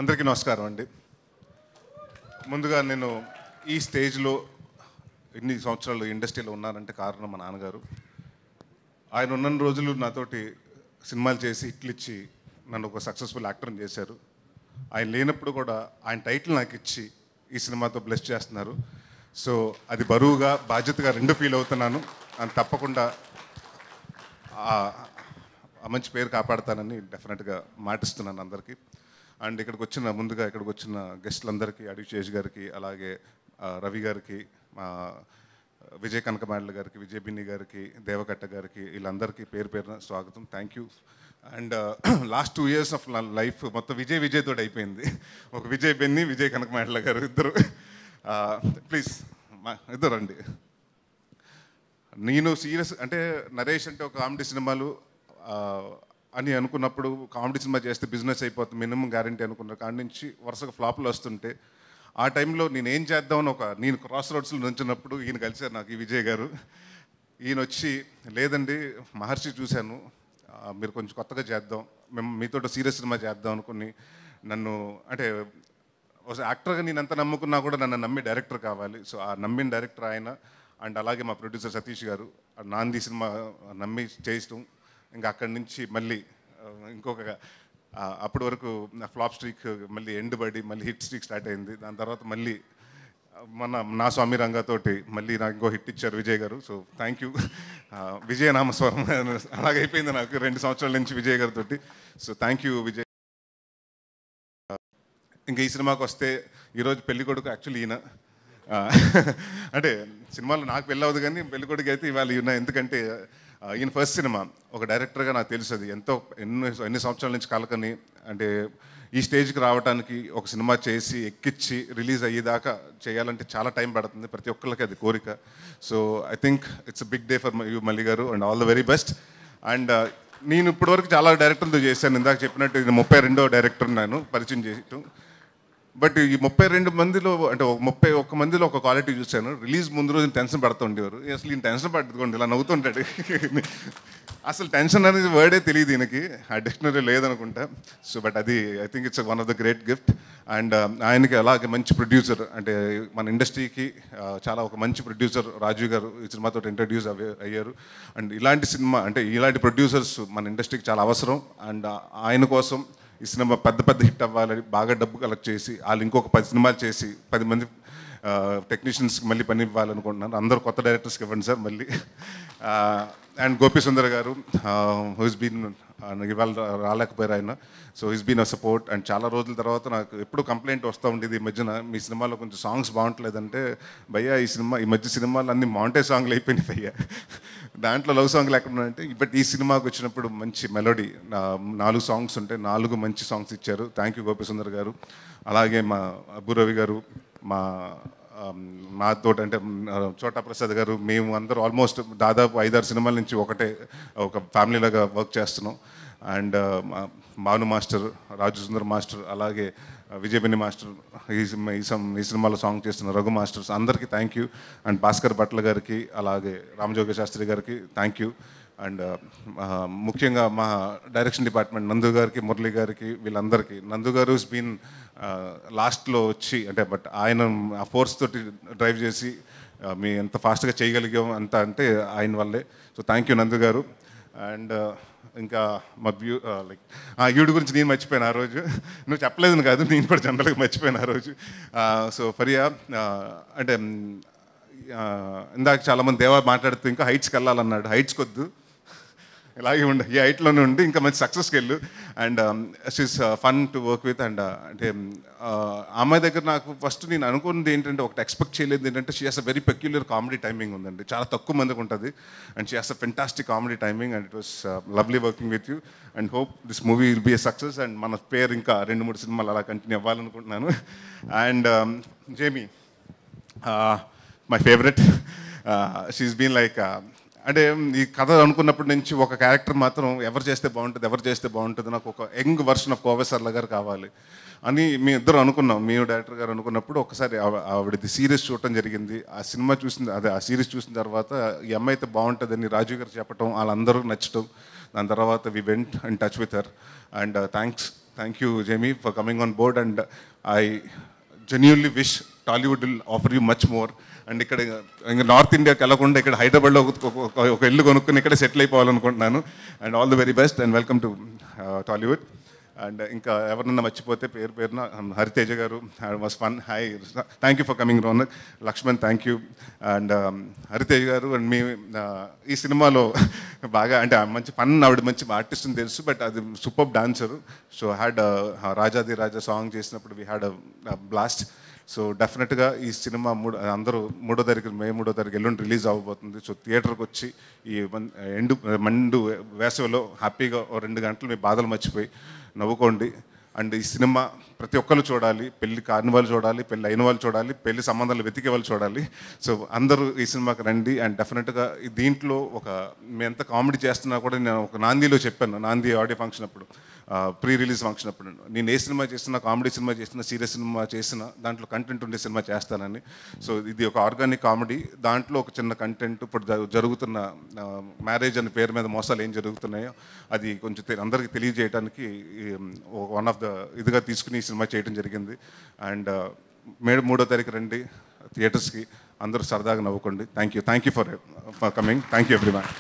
అందరికీ నమస్కారం అండి. ముందుగా నేను ఈ స్టేజ్లో ఇన్ని సంవత్సరాలు ఇండస్ట్రీలో ఉన్నానంటే కారణం మా నాన్నగారు. ఆయన ఉన్న రోజులు నాతోటి సినిమాలు చేసి హిట్లు ఇచ్చి నన్ను ఒక సక్సెస్ఫుల్ యాక్టర్ని చేశారు. ఆయన లేనప్పుడు కూడా ఆయన టైటిల్ నాకు ఇచ్చి ఈ సినిమాతో బ్లెస్ చేస్తున్నారు. సో అది బరువుగా బాధ్యతగా రెండు ఫీల్ అవుతున్నాను. అని తప్పకుండా ఆ మంచి పేరు కాపాడుతానని డెఫినెట్గా మాటిస్తున్నాను అందరికీ. అండ్ ముందుగా ఇక్కడికి వచ్చిన గెస్టులందరికీ, అడిశేష్ గారికి, అలాగే రవి గారికి, మా విజయ్ కనకమాడల గారికి, విజయ్ బిన్ని గారికి, దేవకట్ట గారికి, వీళ్ళందరికీ పేరు పేరున స్వాగతం. Thank you. And last 2 years of life మొత్తం విజయ్ తోటి అయిపోయింది. ఒక విజయ్ బిన్ని, విజయ్ కనకమాడల గారు ఇద్దరు. ప్లీజ్ ఇద్దరు రండి. నేను సీరియస్ అంటే నరేష్ అంటే ఒక కామెడీ సినిమాలు అని అనుకున్నప్పుడు, కామెడీ సినిమా చేస్తే బిజినెస్ అయిపోతుంది మినిమం గ్యారంటీ అనుకున్న కాడి నుంచి వరుసగా ఫ్లాప్లు వస్తుంటే ఆ టైంలో నేను చేద్దామని నేను క్రాస్ రోడ్స్లో నుంచున్నప్పుడు ఈయన కలిశారు నాకు, ఈ విజయ్ గారు. ఈయన వచ్చి, లేదండి మహర్షి చూశాను, మీరు కొంచెం కొత్తగా చేద్దాం, మేము మీతో సీరియస్ సినిమా చేద్దాం అనుకుని నన్ను అంటే యాక్టర్గా నేను ఎంత నమ్ముకున్నా కూడా నన్ను నమ్మి డైరెక్టర్ కావాలి. సో ఆ నమ్మిన డైరెక్టర్ ఆయన. అండ్ అలాగే మా ప్రొడ్యూసర్ సతీష్ గారు నాంది సినిమా నమ్మి చేయటం, ఇంకా అక్కడి నుంచి మళ్ళీ ఇంకొక అప్పటి వరకు నా ఫ్లాప్ స్ట్రీక్ మళ్ళీ ఎండ్ పడి మళ్ళీ హిట్ స్ట్రీక్ స్టార్ట్ అయింది. దాని తర్వాత మళ్ళీ నా స్వామి రంగతోటి మళ్ళీ నాకు ఇంకో హిట్ ఇచ్చారు Vijay garu. So thank you. విజయనామస్వరం అలాగైపోయింది నాకు 2 సంవత్సరాల నుంచి విజయ్ గారితో. So thank you Vijay. ఇంకా ఈ సినిమాకి వస్తే ఈరోజు పెళ్ళికొడుకు యాక్చువల్లీ ఈయన. అంటే సినిమాలో నాకు పెళ్ళి అవ్వదు కానీ పెళ్ళికొడుకు అయితే ఇవాళ ఈయన. ఎందుకంటే ఈయన ఫస్ట్ సినిమా ఒక డైరెక్టర్గా నాకు తెలుసు అది ఎంతో ఎన్ని సంవత్సరాల నుంచి కలకని, అంటే ఈ స్టేజ్కి రావడానికి ఒక సినిమా చేసి ఎక్కిచ్చి రిలీజ్ అయ్యేదాకా చేయాలంటే చాలా టైం పడుతుంది, ప్రతి ఒక్కరికి అది కోరిక. So I think it's big day for you Malli garu, and all the very best. And నేను ఇప్పటివరకు చాలా డైరెక్టర్లతో చేశాను, ఇందాక చెప్పినట్టు ఇది 32వ డైరెక్టర్ నేను పరిచయం చేయటం. బట్ ఈ 32 మందిలో అంటే 31 మందిలో ఒక క్వాలిటీ చూశాను. రిలీజ్ ముందు రోజు టెన్షన్ పడుతూ ఉండేవారు. అసలు ఈయన టెన్షన్ పట్టుకోండి, ఇలా నవ్వుతుంటాడు. అసలు టెన్షన్ అనేది వర్డే తెలియదు ఈయనకి, ఆ డిక్షనరీ లేదనుకుంటా. సో బట్ అది I think it's one of the great gift. And ఆయనకి అలాగే మంచి ప్రొడ్యూసర్, అంటే మన ఇండస్ట్రీకి చాలా ఒక మంచి ప్రొడ్యూసర్ రాజీవ్ గారు ఈ సినిమాతో ఇంట్రడ్యూస్ అయ్యారు. అండ్ ఇలాంటి సినిమా అంటే ఇలాంటి ప్రొడ్యూసర్స్ మన ఇండస్ట్రీకి చాలా అవసరం. అండ్ ఆయన కోసం ఈ సినిమా పెద్ద హిట్ అవ్వాలని బాగా డబ్బు కలెక్ట్ చేసి వాళ్ళు ఇంకొక 10 సినిమాలు చేసి 10 మంది టెక్నీషియన్స్కి మళ్ళీ పని ఇవ్వాలనుకుంటున్నాను. అందరూ కొత్త డైరెక్టర్స్కి ఇవ్వండి సార్ మళ్ళీ. అండ్ గోపి సుందర్ గారు హూస్ బీన్ ఇవాళ రాలేకపోయారు ఆయన. So he's been a support. And చాలా రోజుల తర్వాత నాకు ఎప్పుడు కంప్లైంట్ వస్తూ ఉండేది ఈ మధ్యన, మీ సినిమాలో కొంచెం సాంగ్స్ బాగుంటలేదంటే, భయ్యా ఈ మధ్య సినిమాలు అన్ని మాంటే సాంగ్లు అయిపోయినాయి భయ్యా, దాంట్లో లవ్ సాంగ్లు ఎక్కడ ఉన్నాయంటే, బట్ ఈ సినిమాకి వచ్చినప్పుడు మంచి మెలోడీ 4 సాంగ్స్ ఉంటే 4 మంచి సాంగ్స్ ఇచ్చారు. థ్యాంక్ యూ గోపి సుందర్ గారు. అలాగే మా అబ్బు రవి గారు, మాతో అంటే చోటా ప్రసాద్ గారు, మేము అందరూ ఆల్మోస్ట్ దాదాపు 5-6 సినిమాల నుంచి ఒక ఫ్యామిలీలాగా వర్క్ చేస్తున్నాం. And Bhanu master, Raju Sundar master, అలాగే విజయ్ బిన్ని మాస్టర్, ఈ సినిమాలో సాంగ్ చేస్తున్న రఘు మాస్టర్స్ అందరికీ thank you. And Bhaskar Bhatla గారికి, అలాగే రామజోగ శాస్త్రి గారికి థ్యాంక్ యూ. అండ్ ముఖ్యంగా మా డైరెక్షన్ డిపార్ట్మెంట్ నందు గారికి, మురళి గారికి, వీళ్ళందరికీ. నందు గారు బీన్ లాస్ట్లో వచ్చి అంటే బట్ ఆయన ఆ ఫోర్స్ తోటి డ్రైవ్ చేసి మీ ఎంత ఫాస్ట్గా చేయగలిగాం అంత అంటే ఆయన వల్లే. సో థ్యాంక్ యూ నందు గారు. అండ్ ఇంకా మా ఈవిడ గురించి నేను మర్చిపోయాను ఆ రోజు. నువ్వు చెప్పలేదని కాదు, నేను కూడా జనరల్గా మర్చిపోయాను ఆ రోజు. సో ఫరియా అంటే ఇందాక చాలామంది దేవా మాట్లాడుతూ ఇంకా హైట్స్కి వెళ్ళాలన్నాడు. హైట్స్కి వద్దు, ఇలాగే ఉండి ఈ హైట్లోనే ఉండి ఇంకా మంచి సక్సెస్కి వెళ్ళు. And she's fun to work with. And అంటే అమ్మాయి దగ్గర నాకు ఫస్ట్ నేను అనుకున్నది ఏంటంటే, ఒకటి ఎక్స్పెక్ట్ చేయలేదు ఏంటంటే, she has a very peculiar comedy timing ఉందండి, చాలా తక్కువ మందికి ఉంటుంది. And she has a fantastic comedy timing. And it was lovely working with you. And hope this movie will be a success. And మన పేరు ఇంకా 2-3 సినిమాలు అలా కంటిన్యూ అవ్వాలనుకుంటున్నాను. And Jamie my favourite. She's been like అంటే ఈ కథ అనుకున్నప్పటి నుంచి ఒక క్యారెక్టర్ మాత్రం ఎవరు చేస్తే బాగుంటుంది, నాకు ఒక young version of Kovai Sarla గారు కావాలి అని మీ ఇద్దరు అనుకున్నాం. మీ డైరెక్టర్ గారు అనుకున్నప్పుడు ఒకసారి ఆవిడది సీరీస్ చూడటం జరిగింది. ఆ సీరీస్ చూసిన తర్వాత ఈ అమ్మాయి అయితే బాగుంటుందని రాజు గారు చెప్పటం, వాళ్ళందరూ నచ్చటం, దాని తర్వాత we went and touch with her. And thanks thank you Jamie for coming on board and I genuinely wish Tollywood will offer you much more. And ఇక్కడ ఇంకా నార్త్ ఇండియాకి వెళ్ళకుండా ఇక్కడ హైదరాబాద్లో ఒక ఇల్లు కొనుక్కుని ఇక్కడ సెటిల్ అయిపోవాలనుకుంటున్నాను. And all the very best and welcome to Tollywood. And ఇంకా ఎవరన్నా మర్చిపోతే పేరున Hariteja garu was fun. Hi, thank you for coming Raunak. Lakshman thank you. And Hariteja garu and మీ ఈ సినిమాలో బాగా అంటే మంచి ఫన్, ఆవిడ మంచి ఆర్టిస్ట్ అని తెలుసు, బట్ అది సూపర్ డాన్సర్. సో హ్యాడ్ రాజాది రాజా సాంగ్ చేసినప్పుడు వీ హ్యాడ్ బ్లాస్ట్. సో డెఫినెట్గా ఈ సినిమా అందరూ మే 3వ తారీఖు ఎల్లుండి రిలీజ్ అవ్వబోతుంది. సో థియేటర్కి వచ్చి ఈ మండు వేసవిలో హ్యాపీగా 2 గంటలు మీ బాధలు మర్చిపోయి నవ్వుకోండి. అండ్ ఈ సినిమా ప్రతి ఒక్కరు చూడాలి. పెళ్లి కాని వాళ్ళు చూడాలి, పెళ్ళి అయిన వాళ్ళు చూడాలి, పెళ్లి సంబంధాలు వెతికే వాళ్ళు చూడాలి. సో అందరూ ఈ సినిమాకి రండి. అండ్ డెఫినెట్గా దీంట్లో మేము ఎంత కామెడీ చేస్తున్నా కూడా నేను ఒక నాందిలో చెప్పాను, నాంది ఆడియో ఫంక్షన్ అప్పుడు, ప్రీ రిలీజ్ ఫంక్షన్ అప్పుడు, నేను ఏ సినిమా చేసినా, కామెడీ సినిమా చేసినా, సీరియస్ సినిమా చేసినా దాంట్లో కంటెంట్ ఉండే సినిమా చేస్తానని. సో ఇది ఒక ఆర్గానిక్ కామెడీ, దాంట్లో ఒక చిన్న కంటెంట్. ఇప్పుడు జరుగుతున్న మ్యారేజ్ అనే పేరు మీద మోసాలు ఏం జరుగుతున్నాయో అది కొంచెం అందరికీ తెలియజేయడానికి వన్ ఆఫ్ ద ఇదిగా తీసుకుని ఈ సినిమా చేయడం జరిగింది. అండ్ మే 3వ తారీఖు రండి థియేటర్స్కి, అందరూ సరదాగా నవ్వుకోండి. Thank you for coming. Thank you everyone.